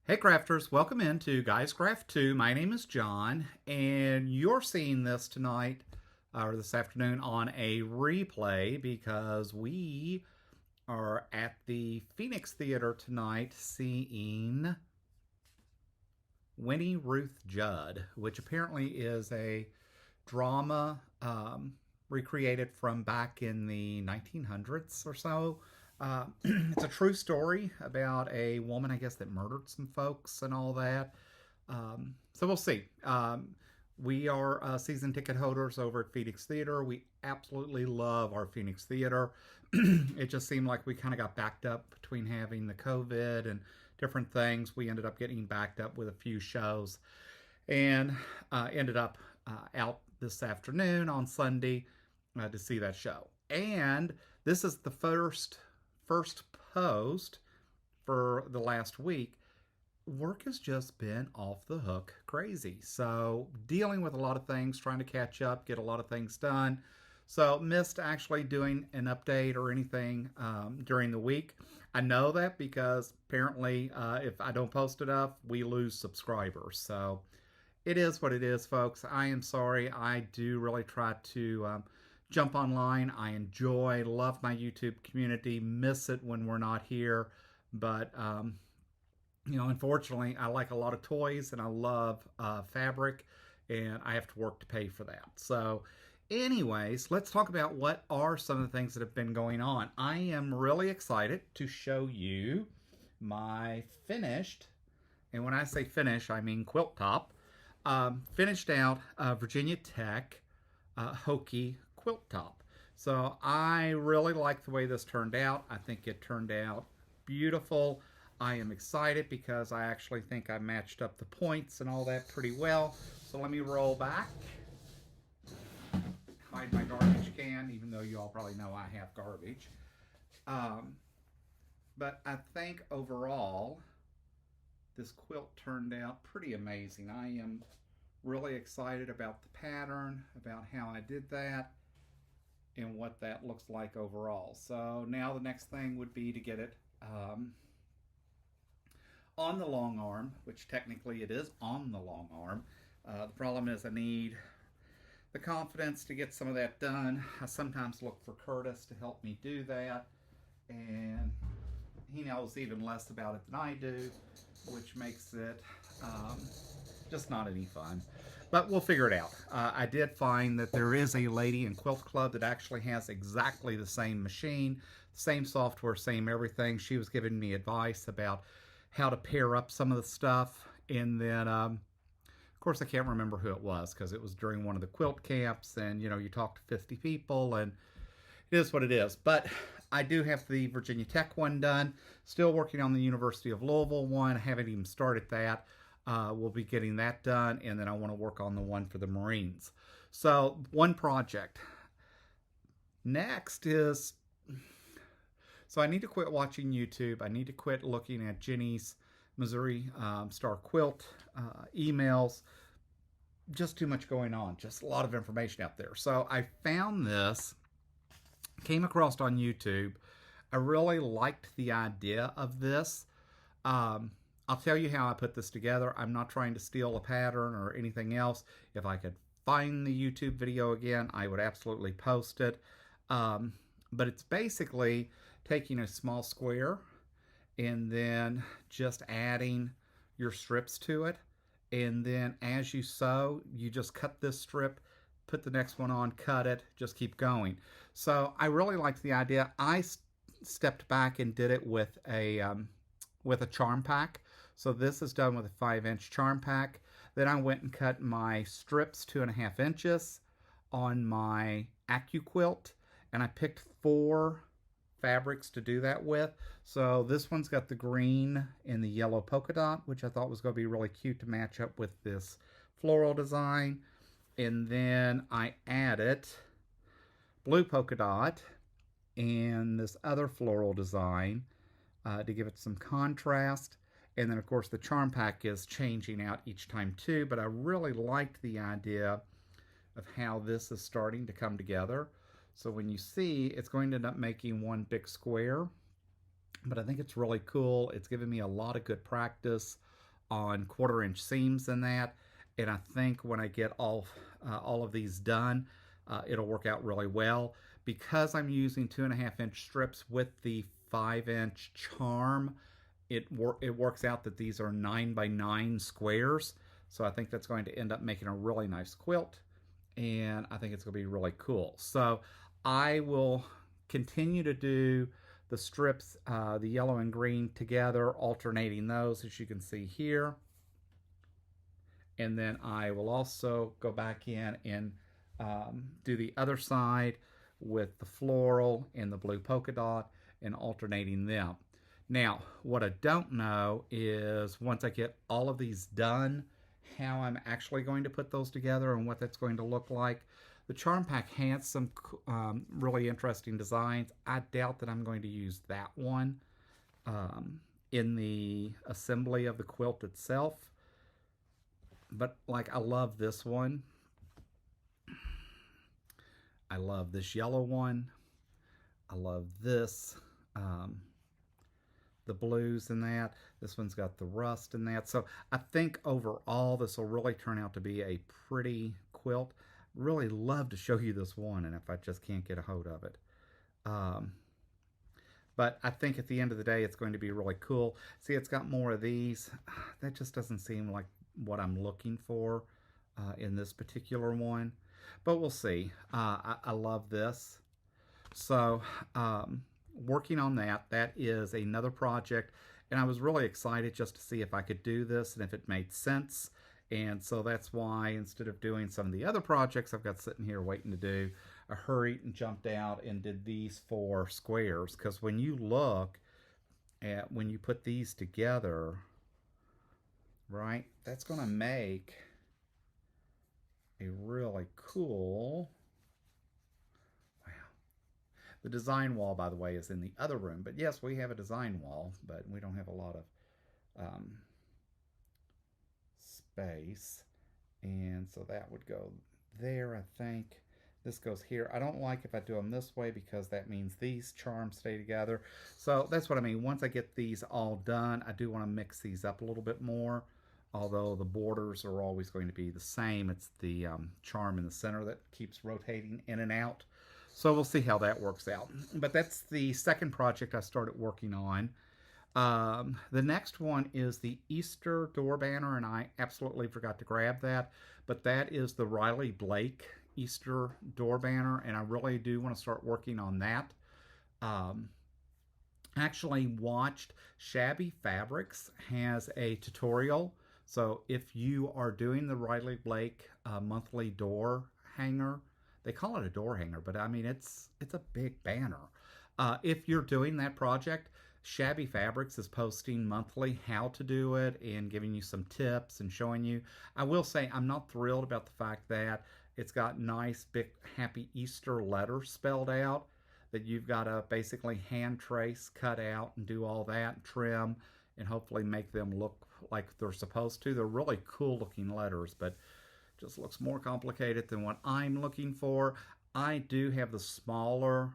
Hey crafters, welcome into Guys Craft 2. My name is John, and you're seeing this tonight or this afternoon on a replay because we are at the Phoenix Theater tonight seeing Winnie Ruth Judd, which apparently is a drama recreated from back in the 1900s or so. It's a true story about a woman, I guess, that murdered some folks and all that. So we'll see. We are season ticket holders over at Phoenix Theater. We absolutely love our Phoenix Theater. It just seemed like we kind of got backed up between having the COVID and different things. We ended up getting backed up with a few shows and ended up out this afternoon on Sunday to see that show. And this is the first post for the last week. Work has just been off the hook crazy. So dealing with a lot of things, trying to catch up, get a lot of things done. So missed actually doing an update or anything during the week. I know that because apparently if I don't post enough, we lose subscribers. So it is what it is, folks. I am sorry. I do really try to jump online. I love my YouTube community, miss it when we're not here. But, unfortunately, I like a lot of toys and I love fabric, and I have to work to pay for that. So, anyways, let's talk about what are some of the things that have been going on. I am really excited to show you my finished, and when I say finish, I mean quilt top, finished out Virginia Tech Hokey quilt top. So I really like the way this turned out. I think it turned out beautiful. I am excited because I actually think I matched up the points and all that pretty well. So let me roll back, hide my garbage can, even though you all probably know I have garbage. But I think overall this quilt turned out pretty amazing. I am really excited about the pattern, about how I did that, and what that looks like overall. So now the next thing would be to get it on the long arm, which technically it is on the long arm. The problem is I need the confidence to get some of that done. I sometimes look for Curtis to help me do that, and he knows even less about it than I do, which makes it just not any fun. But we'll figure it out. I did find that there is a lady in Quilt Club that actually has exactly the same machine, same software, same everything. She was giving me advice about how to pair up some of the stuff. And then, of course, I can't remember who it was because it was during one of the quilt camps. And, you talk to 50 people and it is what it is. But I do have the Virginia Tech one done. Still working on the University of Louisville one. I haven't even started that. We'll be getting that done, and then I want to work on the one for the Marines. So, one project. Next is, so I need to quit watching YouTube. I need to quit looking at Jenny's Missouri Star Quilt emails. Just too much going on. Just a lot of information out there. So, I found this, came across on YouTube. I really liked the idea of this. I'll tell you how I put this together. I'm not trying to steal a pattern or anything else. If I could find the YouTube video again, I would absolutely post it. But it's basically taking a small square and then just adding your strips to it. And then as you sew, you just cut this strip, put the next one on, cut it, just keep going. So I really liked the idea. I stepped back and did it with a charm pack. So this is done with a 5-inch charm pack. Then I went and cut my strips 2.5 inches on my AccuQuilt, and I picked 4 fabrics to do that with. So this one's got the green and the yellow polka dot, which I thought was going to be really cute to match up with this floral design. And then I added blue polka dot and this other floral design to give it some contrast. And then, of course, the charm pack is changing out each time too, but I really liked the idea of how this is starting to come together. So when you see, it's going to end up making one big square, but I think it's really cool. It's given me a lot of good practice on 1/4 inch seams in that. And I think when I get all of these done, it'll work out really well. Because I'm using 2.5 inch strips with the 5 inch charm, it works out that these are 9 by 9 squares. So I think that's going to end up making a really nice quilt, and I think it's going to be really cool. So I will continue to do the strips, the yellow and green together, alternating those as you can see here. And then I will also go back in and do the other side with the floral and the blue polka dot and alternating them. Now, what I don't know is once I get all of these done, how I'm actually going to put those together and what that's going to look like. The Charm Pack has some really interesting designs. I doubt that I'm going to use that one in the assembly of the quilt itself. But like, I love this one. I love this yellow one. I love this. The blues in that. This one's got the rust in that. So I think overall this will really turn out to be a pretty quilt. Really love to show you this one, and if I just can't get a hold of it. But I think at the end of the day it's going to be really cool. See, it's got more of these. That just doesn't seem like what I'm looking for in this particular one. But we'll see. I love this. So working on that. That is another project, and I was really excited just to see if I could do this and if it made sense. And so that's why, instead of doing some of the other projects I've got sitting here waiting to do, I hurried and jumped out and did these 4 squares. Because when you look at, when you put these together, right, that's going to make a really cool... The design wall, by the way, is in the other room. But yes, we have a design wall, but we don't have a lot of space. And so that would go there, I think. This goes here. I don't like if I do them this way because that means these charms stay together. So that's what I mean. Once I get these all done, I do want to mix these up a little bit more. Although the borders are always going to be the same. It's the charm in the center that keeps rotating in and out. So we'll see how that works out. But that's the second project I started working on. The next one is the Easter door banner, and I absolutely forgot to grab that. But that is the Riley Blake Easter door banner, and I really do want to start working on that. Actually watched Shabby Fabrics has a tutorial. So if you are doing the Riley Blake monthly door hanger, they call it a door hanger, but I mean, it's a big banner. If you're doing that project, Shabby Fabrics is posting monthly how to do it and giving you some tips and showing you. I will say I'm not thrilled about the fact that it's got nice big Happy Easter letters spelled out that you've got to basically hand trace, cut out, and do all that, trim, and hopefully make them look like they're supposed to. They're really cool looking letters, but just looks more complicated than what I'm looking for. I do have the smaller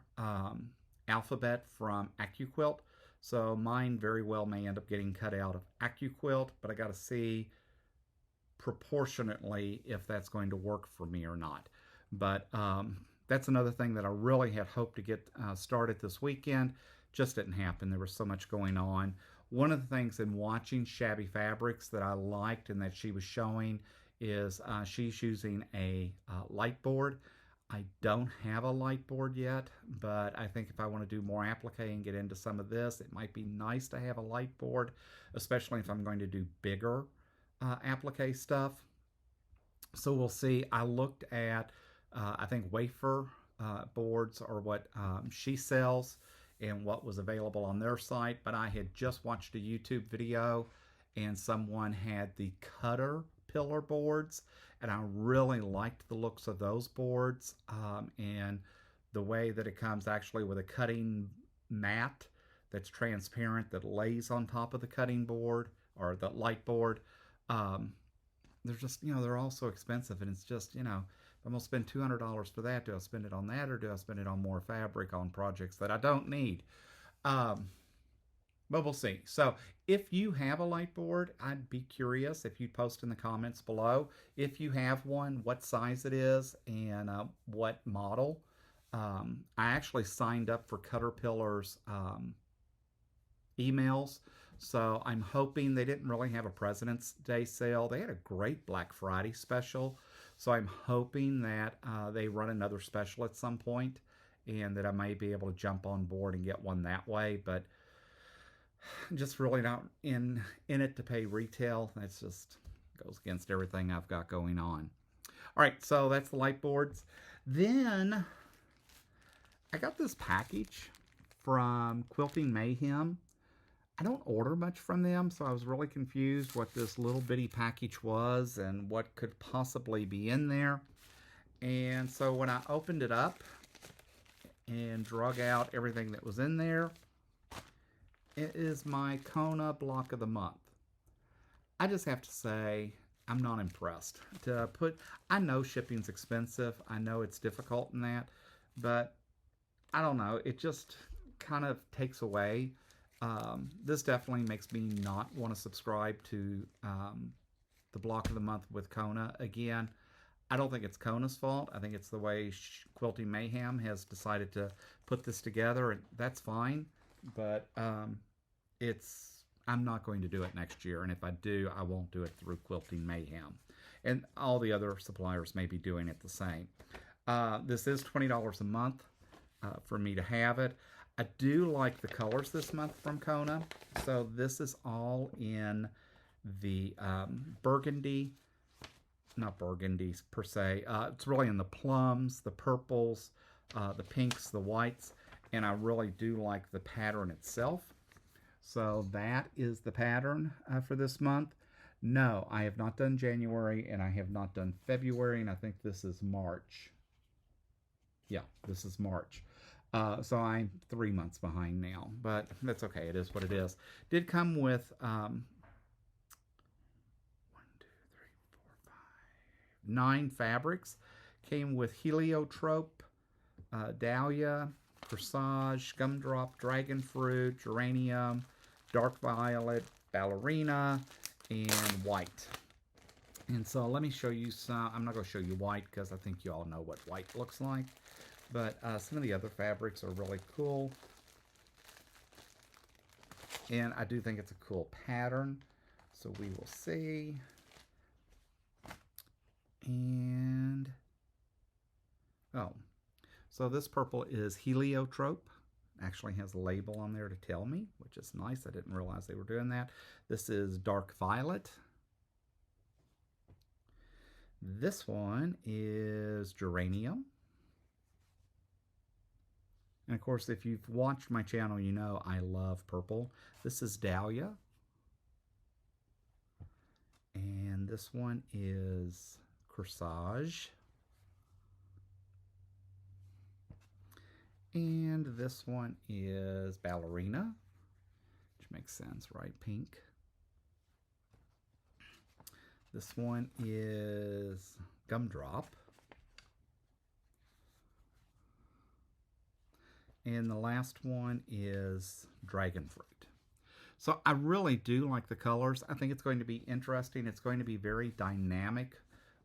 alphabet from AccuQuilt, so mine very well may end up getting cut out of AccuQuilt, but I got to see proportionately if that's going to work for me or not. But that's another thing that I really had hoped to get started this weekend. Just didn't happen. There was so much going on. One of the things in watching Shabby Fabrics that I liked and that she was showing is she's using a light board. I don't have a light board yet, but I think if I want to do more applique and get into some of this, it might be nice to have a light board, especially if I'm going to do bigger applique stuff. So we'll see. I looked at, I think wafer boards are what she sells and what was available on their site, but I had just watched a YouTube video and someone had the cutter pillar boards, and I really liked the looks of those boards and the way that it comes actually with a cutting mat that's transparent that lays on top of the cutting board or the light board. They're just, they're all so expensive, and it's just, if I'm going to spend $200 for that, do I spend it on that or do I spend it on more fabric on projects that I don't need? But we'll see. So if you have a light board, I'd be curious if you'd post in the comments below. If you have one, what size it is and what model. I actually signed up for Caterpillar's emails. So I'm hoping they didn't really have a President's Day sale. They had a great Black Friday special. So I'm hoping that they run another special at some point and that I may be able to jump on board and get one that way. But just really not in it to pay retail. That's just goes against everything I've got going on. All right, so that's the light boards. Then I got this package from Quilting Mayhem. I don't order much from them, so I was really confused what this little bitty package was and what could possibly be in there. And so when I opened it up and drug out everything that was in there, it is my Kona block of the month. I just have to say, I'm not impressed. I know shipping's expensive. I know it's difficult in that, but I don't know. It just kind of takes away. This definitely makes me not want to subscribe to the block of the month with Kona again. I don't think it's Kona's fault. I think it's the way Quilting Mayhem has decided to put this together, and that's fine. But I'm not going to do it next year, and if I do, I won't do it through Quilting Mayhem. And all the other suppliers may be doing it the same. This is $20 a month for me to have it. I do like the colors this month from Kona. So this is all in the burgundy, not burgundies per se. It's really in the plums, the purples, the pinks, the whites, and I really do like the pattern itself. So that is the pattern for this month. No, I have not done January, and I have not done February, and I think this is March. Yeah, this is March. So I'm 3 months behind now, but that's okay. It is what it is. Did come with 9 fabrics. Came with heliotrope, dahlia, corsage, gumdrop, dragon fruit, geranium, dark violet, ballerina, and white. And so let me show you some. I'm not going to show you white because I think you all know what white looks like. But some of the other fabrics are really cool. And I do think it's a cool pattern. So we will see. And, oh, so this purple is heliotrope. Actually has a label on there to tell me, which is nice. I didn't realize they were doing that. This is dark violet. This one is geranium. And of course, if you've watched my channel, you know I love purple. This is dahlia. And this one is corsage. And this one is ballerina, which makes sense, right? Pink. This one is gumdrop. And the last one is dragon fruit. So I really do like the colors. I think it's going to be interesting. It's going to be very dynamic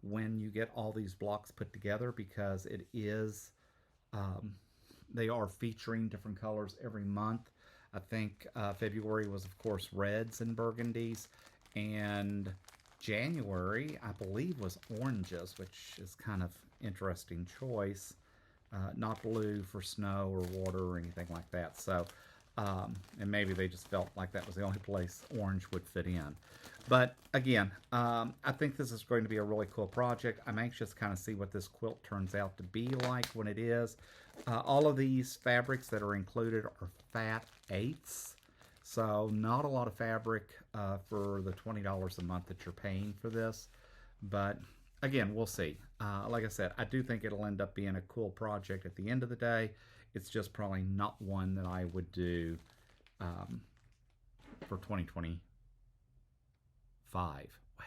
when you get all these blocks put together because it is, they are featuring different colors every month. I think February was, of course, reds and burgundies. And January, I believe, was oranges, which is kind of interesting choice. Not blue for snow or water or anything like that. So, and maybe they just felt like that was the only place orange would fit in. But again, I think this is going to be a really cool project. I'm anxious to kind of see what this quilt turns out to be like when it is. All of these fabrics that are included are fat 8ths. So not a lot of fabric for the $20 a month that you're paying for this. But again, we'll see. Like I said, I do think it'll end up being a cool project at the end of the day. It's just probably not one that I would do for 2025. Wow,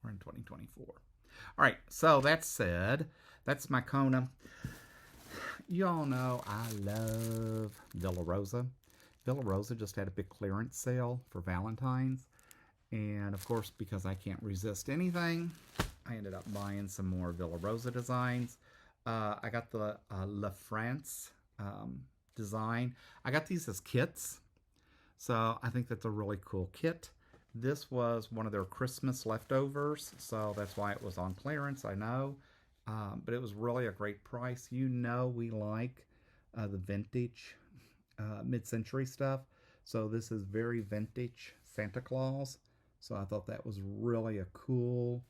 we're in 2024. All right, so that said, that's my Kona. You all know I love Villa Rosa. Villa Rosa just had a big clearance sale for Valentine's. And of course, because I can't resist anything, I ended up buying some more Villa Rosa designs. I got the La France design. I got these as kits, so I think that's a really cool kit. This was one of their Christmas leftovers, so that's why it was on clearance, I know. But it was really a great price. You know we like the vintage mid-century stuff. So this is very vintage Santa Claus. So I thought that was really a cool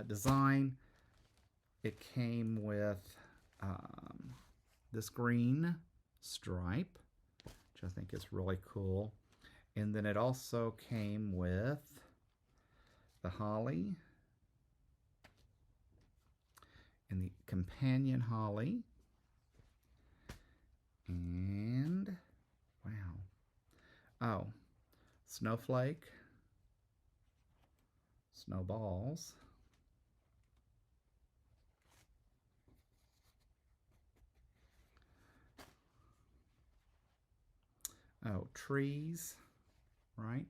design. It came with this green stripe, which I think is really cool. And then it also came with the holly and the companion holly. And, wow. Oh, snowflake, snowballs, oh, trees, right?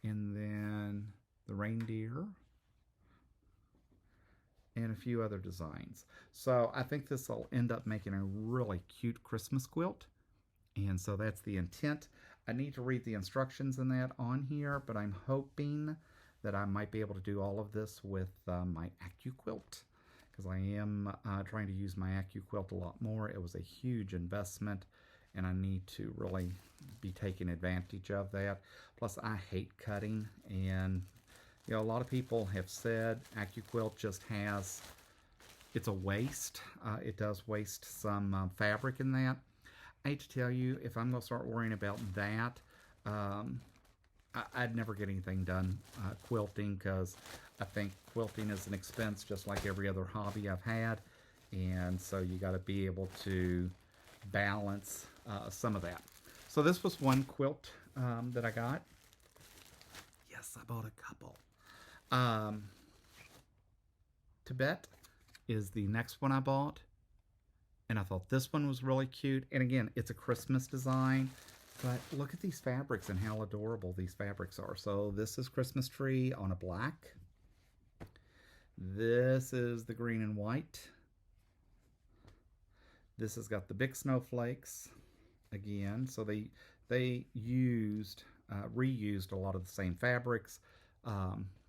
And then the reindeer and a few other designs. So I think this will end up making a really cute Christmas quilt. And so that's the intent. I need to read the instructions in that on here, but I'm hoping that I might be able to do all of this with my AccuQuilt, because I am trying to use my AccuQuilt a lot more. It was a huge investment, and I need to really be taking advantage of that. Plus, I hate cutting, and you know, a lot of people have said AccuQuilt just has, it's a waste. It does waste some fabric in that. I hate to tell you, if I'm going to start worrying about that, I'd never get anything done quilting, because I think quilting is an expense just like every other hobby I've had. And so you got to be able to balance some of that. So this was one quilt that I got. Yes, I bought a couple. Tibet is the next one I bought. And I thought this one was really cute. And again, it's a Christmas design. But look at these fabrics and how adorable these fabrics are. So this is Christmas tree on a black. This is the green and white. This has got the big snowflakes again. So they used, reused a lot of the same fabrics,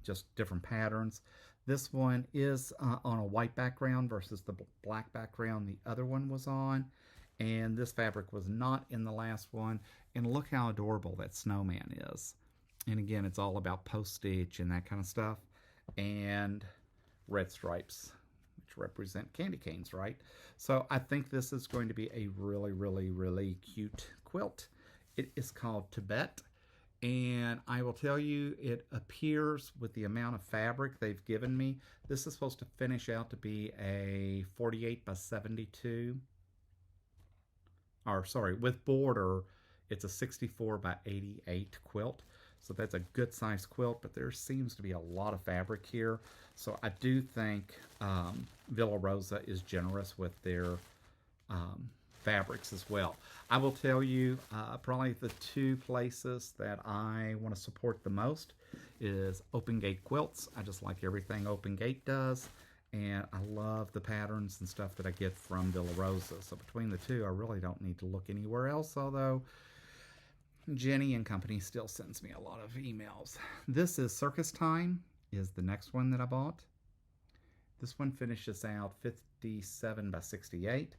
just different patterns. This one is on a white background versus the black background the other one was on. And this fabric was not in the last one. And look how adorable that snowman is. And again, it's all about post-stitch and that kind of stuff. And red stripes, which represent candy canes, right? So I think this is going to be a really, really, really cute quilt. It is called Tibet. And I will tell you, it appears with the amount of fabric they've given me, this is supposed to finish out to be a 48 by 72. Or sorry, with border, it's a 64 by 88 quilt. So that's a good size quilt, but there seems to be a lot of fabric here. So I do think Villa Rosa is generous with their fabrics as well. I will tell you, probably the two places that I want to support the most is Open Gate Quilts. I just like everything Open Gate does. And I love the patterns and stuff that I get from Villa Rosa. So between the two, I really don't need to look anywhere else, although Jenny and company still sends me a lot of emails. This is Circus Time, is the next one that I bought. This one finishes out 57 by 68.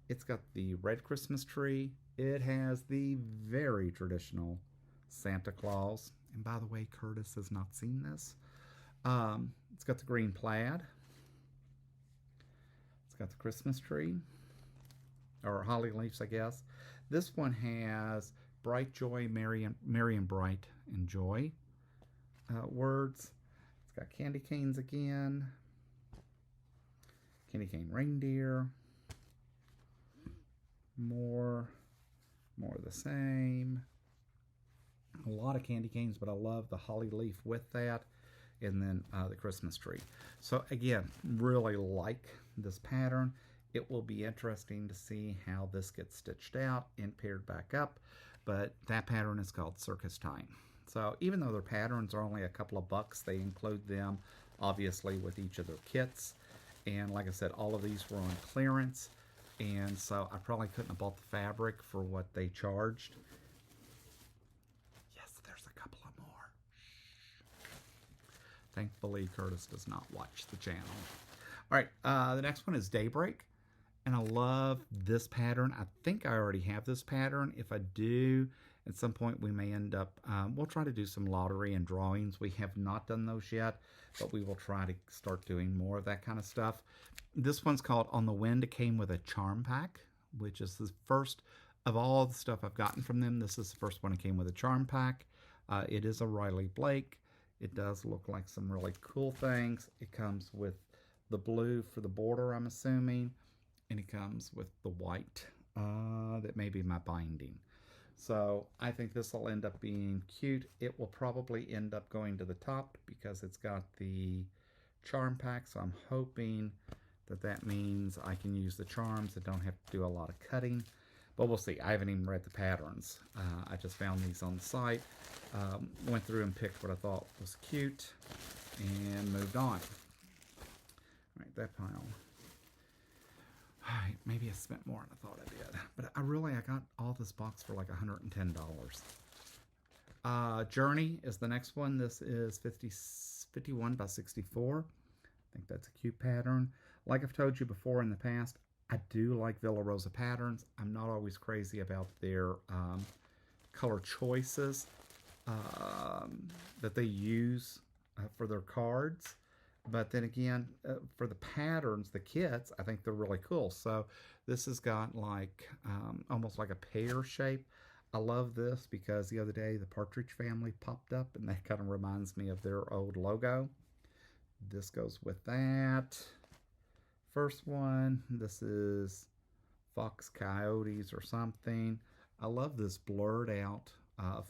It's got the red Christmas tree. It has the very traditional Santa Claus. And by the way, Curtis has not seen this. It's got the green plaid. It's got the Christmas tree, or holly leaves, I guess. This one has bright joy, merry and bright and joy words. It's got candy canes again, candy cane reindeer, more of the same. A lot of candy canes, but I love the holly leaf with that. And then the Christmas tree. So again, really like this pattern. It will be interesting to see how this gets stitched out and paired back up, but that pattern is called Circus Time. So even though their patterns are only a couple of bucks, they include them obviously with each of their kits. And like I said, all of these were on clearance, and so I probably couldn't have bought the fabric for what they charged. Yes, there's a couple of more. Thankfully, Curtis does not watch the channel. All right, the next one is Daybreak, and I love this pattern. I think I already have this pattern. If I do, at some point we may end up, we'll try to do some lottery and drawings. We have not done those yet, but we will try to start doing more of that kind of stuff. This one's called On the Wind. It came with a charm pack, which is the first of all the stuff I've gotten from them. This is the first one that came with a charm pack. It is a Riley Blake. It does look like some really cool things. It comes with the blue for the border, I'm assuming, and it comes with the white. That may be my binding. So I think this will end up being cute. It will probably end up going to the top because it's got the charm pack, so I'm hoping that that means I can use the charms and don't have to do a lot of cutting. But we'll see. I haven't even read the patterns. I just found these on the site, went through and picked what I thought was cute, and moved on. All right, that pile. All right, maybe I spent more than I thought I did. But I got all this box for like $110. Journey is the next one. This is 51 by 64. I think that's a cute pattern. Like I've told you before in the past, I do like Villa Rosa patterns. I'm not always crazy about their color choices that they use for their cards. But then again, for the patterns, the kits, I think they're really cool. So this has got like almost like a pear shape. I love this because the other day the Partridge Family popped up, and that kind of reminds me of their old logo. This goes with that. First one, this is Fox Coyotes or something. I love this blurred out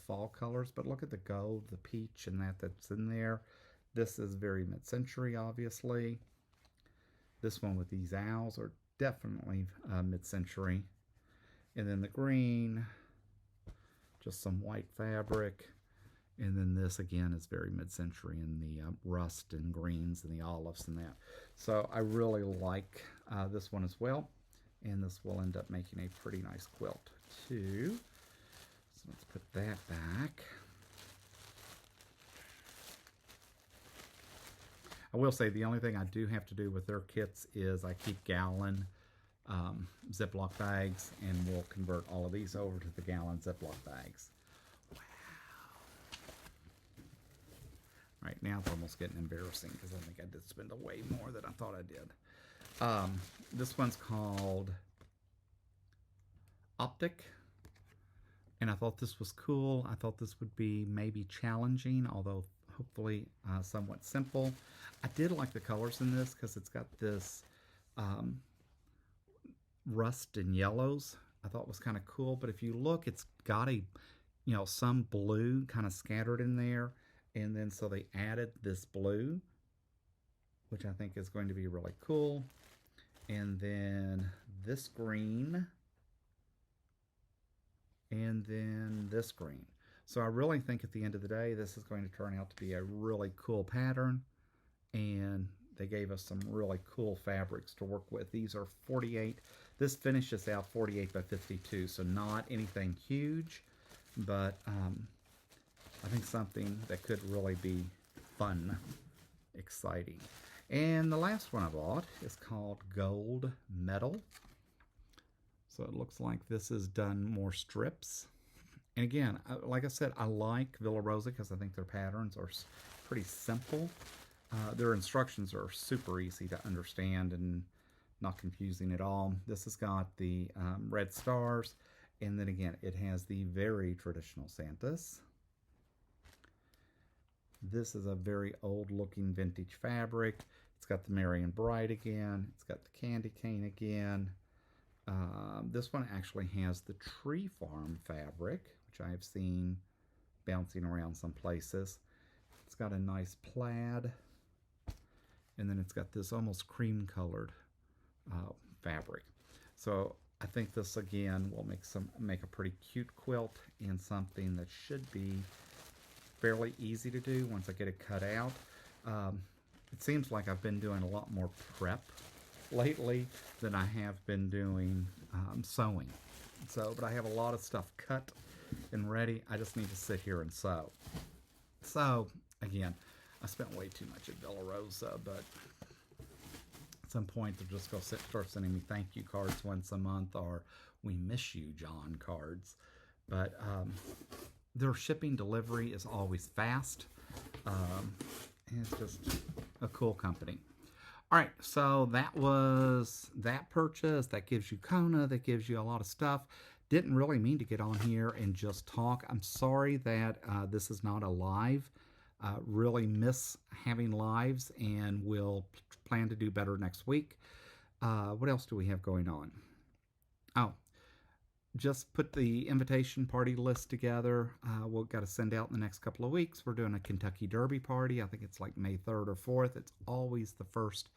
fall colors, but look at the gold, the peach, and that's in there. This is very mid-century, obviously. This one with these owls are definitely mid-century. And then the green, just some white fabric. And then this, again, is very mid-century in the rust and greens and the olives and that. So I really like this one as well. And this will end up making a pretty nice quilt, too. So let's put that back. I will say the only thing I do have to do with their kits is I keep gallon Ziploc bags, and we'll convert all of these over to the gallon Ziploc bags. Wow. All right, now it's almost getting embarrassing because I think I did spend way more than I thought I did. This one's called Optic, and I thought this was cool. I thought this would be maybe challenging, although hopefully somewhat simple. I did like the colors in this because it's got this rust and yellows. I thought was kind of cool, but if you look, it's got a, some blue kind of scattered in there, and then so they added this blue, which I think is going to be really cool, and then this green, and then this green. So I really think at the end of the day, this is going to turn out to be a really cool pattern, and they gave us some really cool fabrics to work with. These are 48. This finishes out 48 by 52, so not anything huge, but I think something that could really be fun, exciting. And the last one I bought is called Gold Medal. So it looks like this is done more strips. And again, like I said, I like Villa Rosa because I think their patterns are pretty simple. Their instructions are super easy to understand and not confusing at all. This has got the red stars, and then again, it has the very traditional Santas. This is a very old-looking vintage fabric. It's got the Marion Bright again. It's got the candy cane again. This one actually has the Tree Farm fabric, which I have seen bouncing around some places. It's got a nice plaid, and then it's got this almost cream-colored fabric. So I think this again will make a pretty cute quilt and something that should be fairly easy to do once I get it cut out. It seems like I've been doing a lot more prep lately than I have been doing sewing. But I have a lot of stuff cut and ready. I just need to sit here and sew. So again, I spent way too much at Villa Rosa, but at some point they're just going to start sending me thank you cards once a month, or we miss you, John cards. But their shipping delivery is always fast. And it's just a cool company. All right, so that was that purchase. That gives you Kona. That gives you a lot of stuff. Didn't really mean to get on here and just talk. I'm sorry that this is not a live. Really miss having lives, and we'll plan to do better next week. What else do we have going on? Oh, just put the invitation party list together. We've got to send out in the next couple of weeks. We're doing a Kentucky Derby party. I think it's like May 3rd or 4th. It's always the first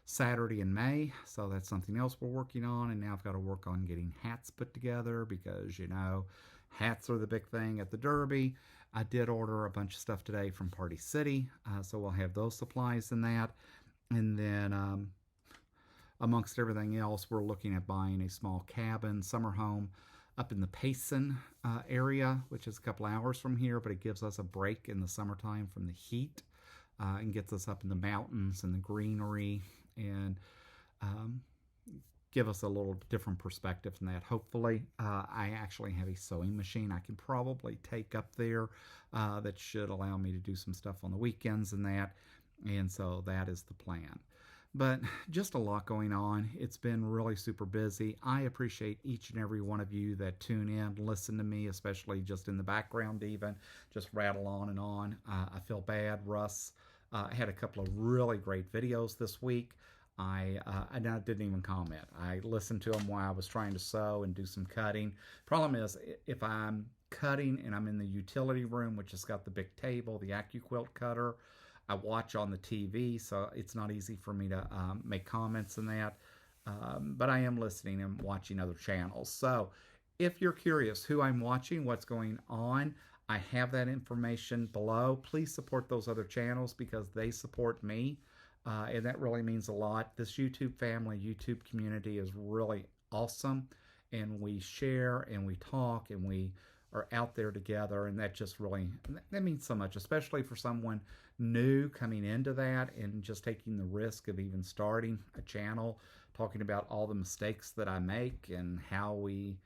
Saturday in May. So that's something else we're working on. And now I've got to work on getting hats put together because, you know, hats are the big thing at the Derby. I did order a bunch of stuff today from Party City. So we'll have those supplies in that. And then amongst everything else, we're looking at buying a small cabin, summer home up in the Payson area, which is a couple hours from here, but it gives us a break in the summertime from the heat and gets us up in the mountains and the greenery and give us a little different perspective from that. Hopefully, I actually have a sewing machine I can probably take up there that should allow me to do some stuff on the weekends and that. And so that is the plan. But just a lot going on. It's been really super busy. I appreciate each and every one of you that tune in, listen to me, especially just in the background even, just rattle on and on. I feel bad. Russ had a couple of really great videos this week. I didn't even comment. I listened to them while I was trying to sew and do some cutting. Problem is, if I'm cutting and I'm in the utility room, which has got the big table, the AccuQuilt cutter, I watch on the TV, so it's not easy for me to make comments in that. But I am listening and watching other channels. So if you're curious who I'm watching, what's going on, I have that information below. Please support those other channels because they support me. And that really means a lot. This YouTube family, YouTube community is really awesome. And we share and we talk and we are out there together, and that just really, that means so much, especially for someone new coming into that and just taking the risk of even starting a channel, talking about all the mistakes that I make and how we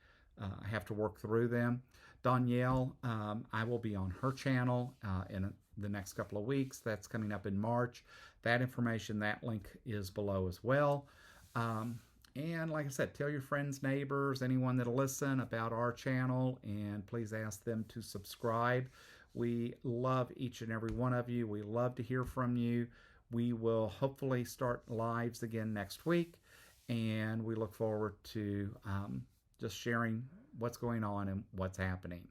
have to work through them. Donnell, I will be on her channel in the next couple of weeks. That's coming up in March. That information, that link is below as well. And like I said, tell your friends, neighbors, anyone that'll listen about our channel, and please ask them to subscribe. We love each and every one of you. We love to hear from you. We will hopefully start lives again next week, and we look forward to just sharing what's going on and what's happening.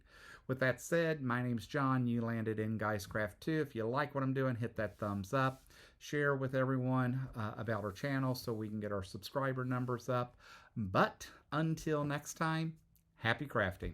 With that said, my name's John. You landed in Geiscraft 2. If you like what I'm doing, hit that thumbs up. Share with everyone about our channel so we can get our subscriber numbers up. But until next time, happy crafting.